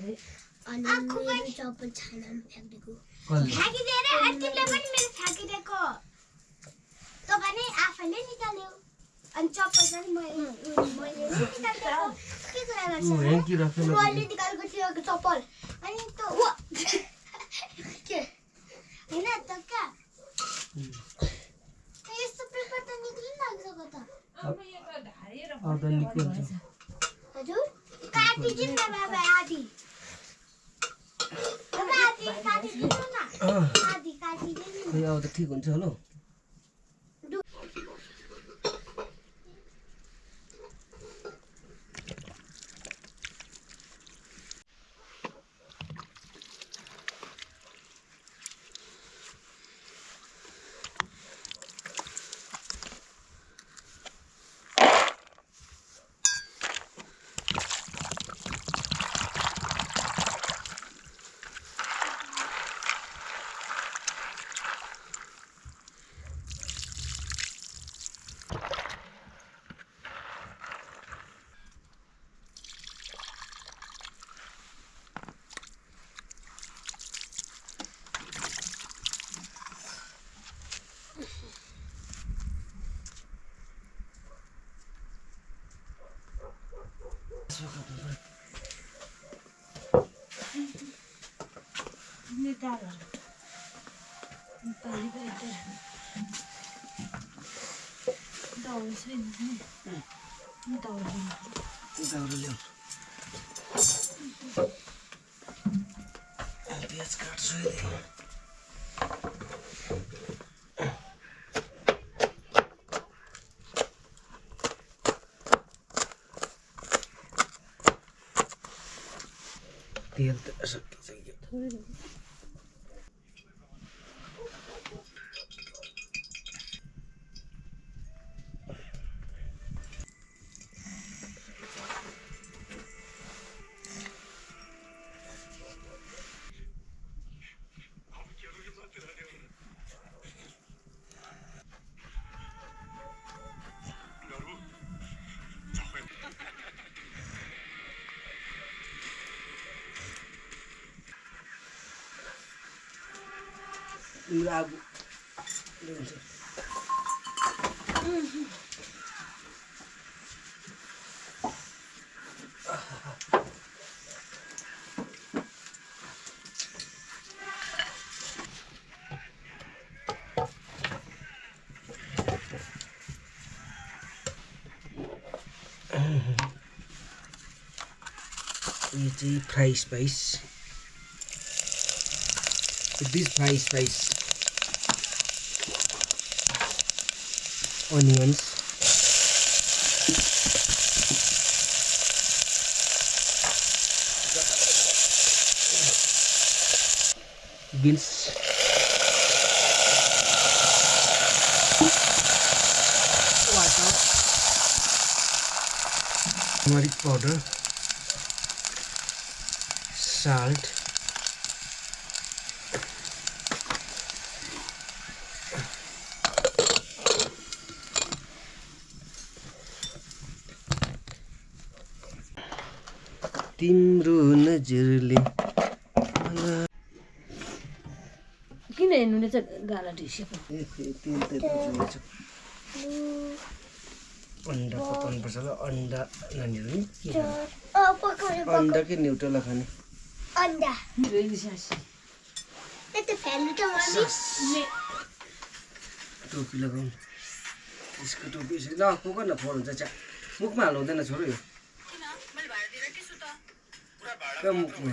अनि मेरो चप्पल छानामा फ्याँकिदिएको फ्याँकिदिएर तिमीले पनि मेरो फ्याँकिदिएको तपाईँ नै आफैले निकाल्यो अनि चप्पल पनि मैले निकाल्दिएको के कुरा गर्छ मैले निकालेको थियो चप्पल अनि त के हैन त का यस्तो पेपर त निक्लिन लाग्छ त अब यो त ढारेर फर्किन्छ हजुर काटिदिनु न बाबा आधी बाबा आधी काटिदिनु न आधी काटिदिनु खै अब त ठीक हुन्छ होला निकाल्नु पानी पनि दाउरा छैन नि दाउरा ल्याऊ प्याज काट्छु तेल त सकिसक्यो आगो ये चाहिँ fry spice this fry spice onions beans water turmeric powder salt तिम्रो नजरले किन हेर्नु चाहिँ गाला ढिसेको तेल त अन्डा पकाउनुपर्छ ल अन्डा नानीहरू नि अन्डा के न्युट्रेला खाने अन्डा टोपी लगाउनु यसको टोपी ल पोक न फोहोर हुन्छ च्या मुखमा हाल्नु हुँदैन छोरो यो मुखमा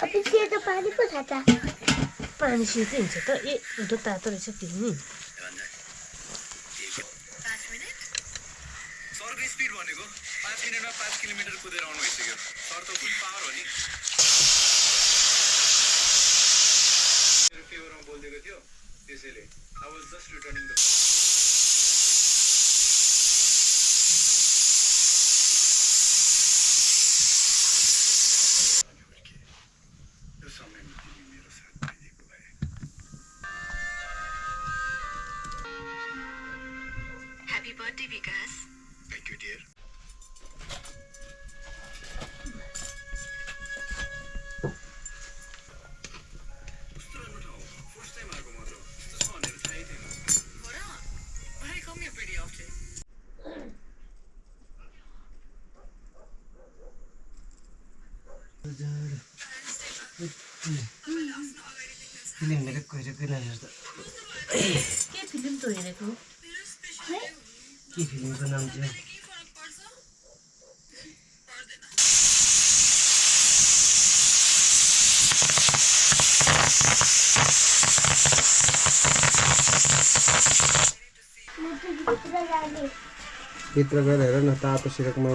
अब सेतो पानी पो छ त पानी सेतै हुन्छ त ए उता तातो रहेछ फेरि नि सरको स्पिड भनेको 5 मिनेटमा 5 किलोमिटर कुदेर आउनु भइसक्यो सर त फुल पावर हो नि मेरो फेभरमा बोल्दिएको थियो त्यसैले I was just returning the Happy birthday, Vikas. Thank you, dear. First time आएको म त यस्तो छ भनेर थाहै थिएन But I come here pretty often. Film हेरेको नानीहरू त के फिल्म त हेरेको के फिल्मको नाम चाहिँ भित्र गएर हेर न तातो सिरकमा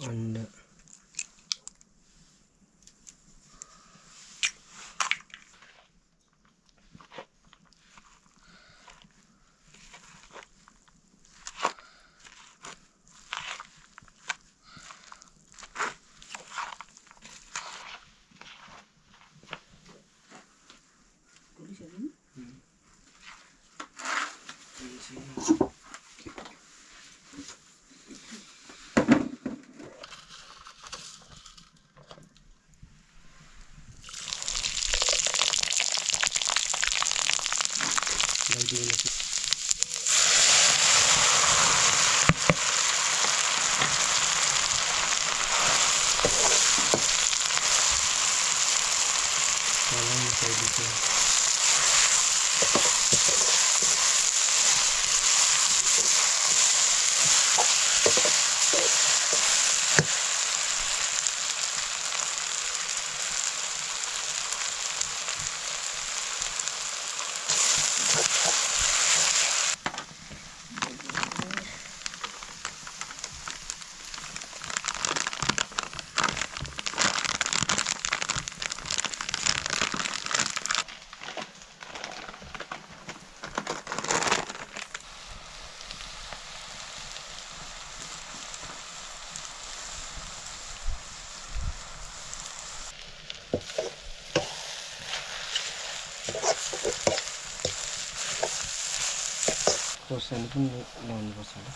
अन्डा खोर्सानी पनि लाउनुपर्छ होला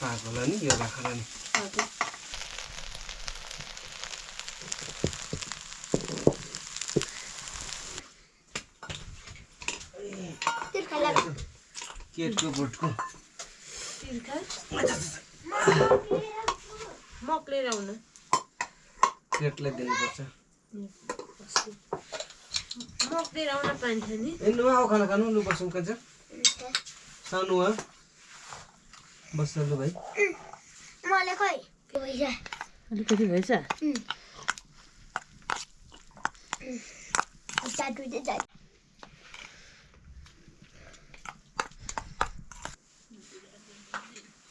पाकोला नि यो राखला नि केटको बोटको तिर्खा मक लिएर आउनु प्लेटलाई दिनुपर्छ मक लिएर आउन पाइन्छ नि नुवा आऊ खाना खानु लु बसौँ कान्छ सानो हो बस लु भाइ मलाई खै पैसा अलिकति भएछ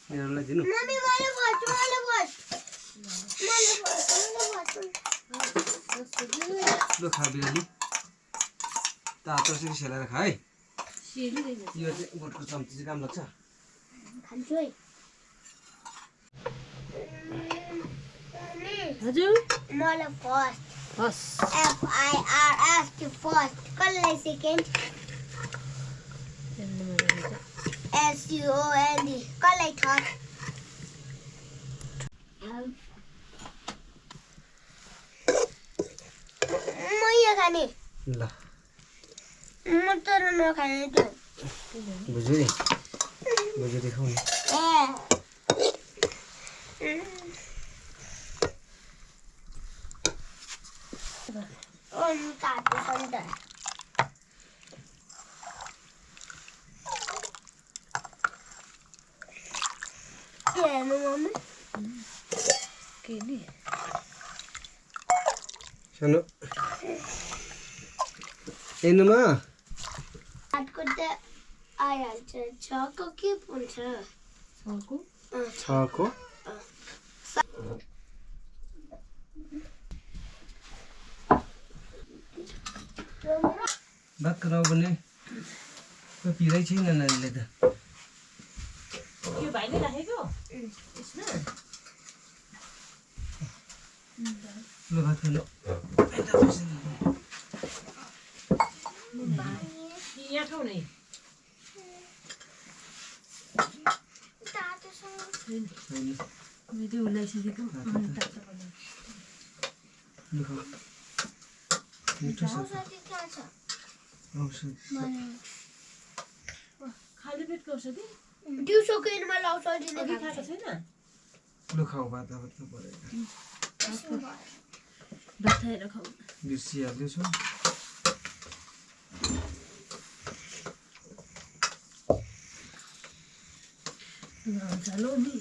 मेरोलाई दिनु मम्मी मलाई भर्छ लु खा बिराली तातो चाहिँ सेलाएर खा है यो चाहिँ बोटको चम्ची चाहिँ काम लाग्छ खान्छु है हजुर मलाई फर्स्ट हस् FIRS to first कसलाई सेकेन्ड SUOND कसलाई थर्ड म यो खाने ल म तर नखाने त्यो बुझ्यो नि बुझ्यो देखाउ नि काटो सन्त हेर्नु मम्मी के नि सानो हेर्नुमा काटको त आइहाल्छ छको के हुन्छ छको भात कराउ भने कोही पिरै छैन नानीले त यो भाइले राखेको यसमा लु भात खानु यहाँ खाऊ नै मैले उलाइसकेको लु खाऊ मिठो छ औषध खाली पेटको औषधि दिउँसोको मलाई औषधिले खाएको छैन लु खाऊ भात अब त परेको भात खाएर खाऊ बिर्सिहाल्दैछु चलो नि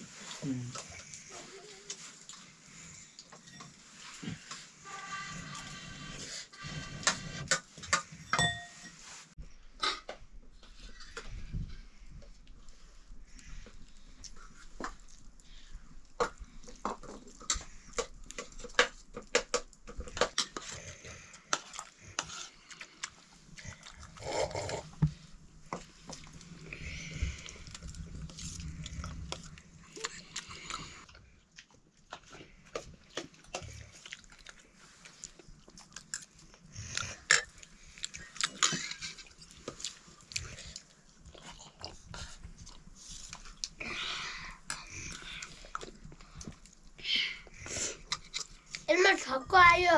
यसमा छक्को आयो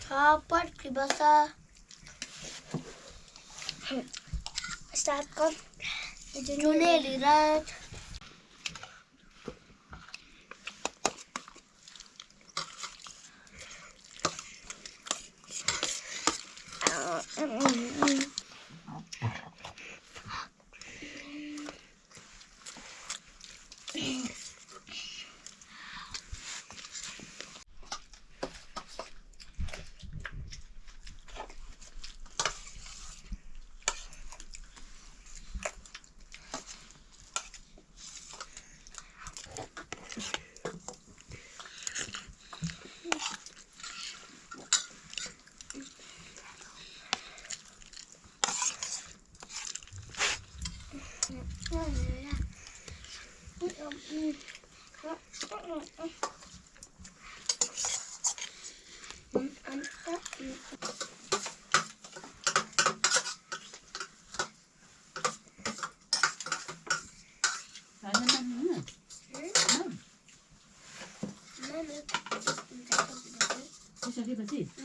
छपट बस स्टार्ट कर जुने लिरा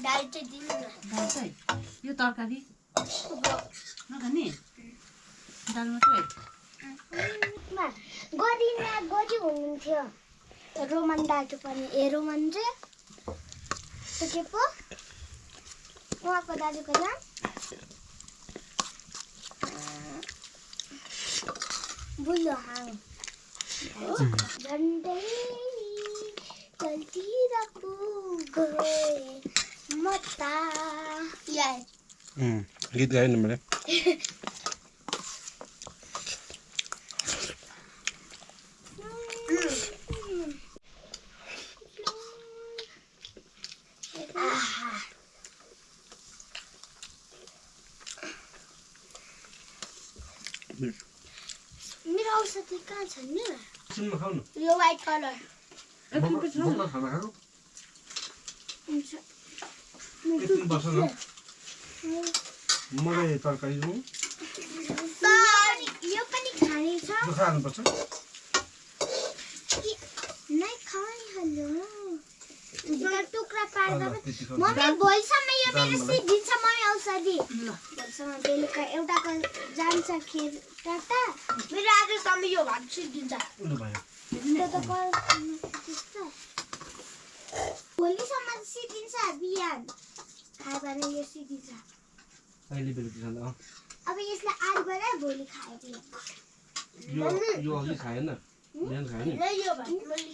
दाल चाहिँ दिनु न दाल चाहिँ यो तरकारी नखाने दाल मात्रै गरिना गरी हुनुहुन्थ्यो रोमन दाजु पनि रोमन चाहिँ त्यो के पो उहाँको दाजुको नाम बुल्लोहाङ झन्डै चल्तिर पुगए म त गीत गाएन मैले मेरो औषधि कहाँ छ नि सुनमा खाऊ न यो व्हाइट कलर बोक्न खाना खाऊ हुन्छ एकछिन बस न मलाई तरकारी दिउँ यो पनि खाने छ त्यो खानुपर्छ नै खाइहाल्यो टुक्रा पार्दा मम्मी भोलिसम्म यो मेरो सिट दिन्छ मम्मी औषधि भोलिसम्म बेलुका एउटाको जान्छ खेर टाटा मेरो आजसम्म यो भात सिट दिन्छ त्यो त भोलिसम्म सिट दिन्छ बिहान खायो भने यो सिट दिन्छ अहिले बेलुकी खाँदा अब यसलाई आज बनाए भोलि खायो यो अघि खाएन बिहान खायो नि यो भात मैले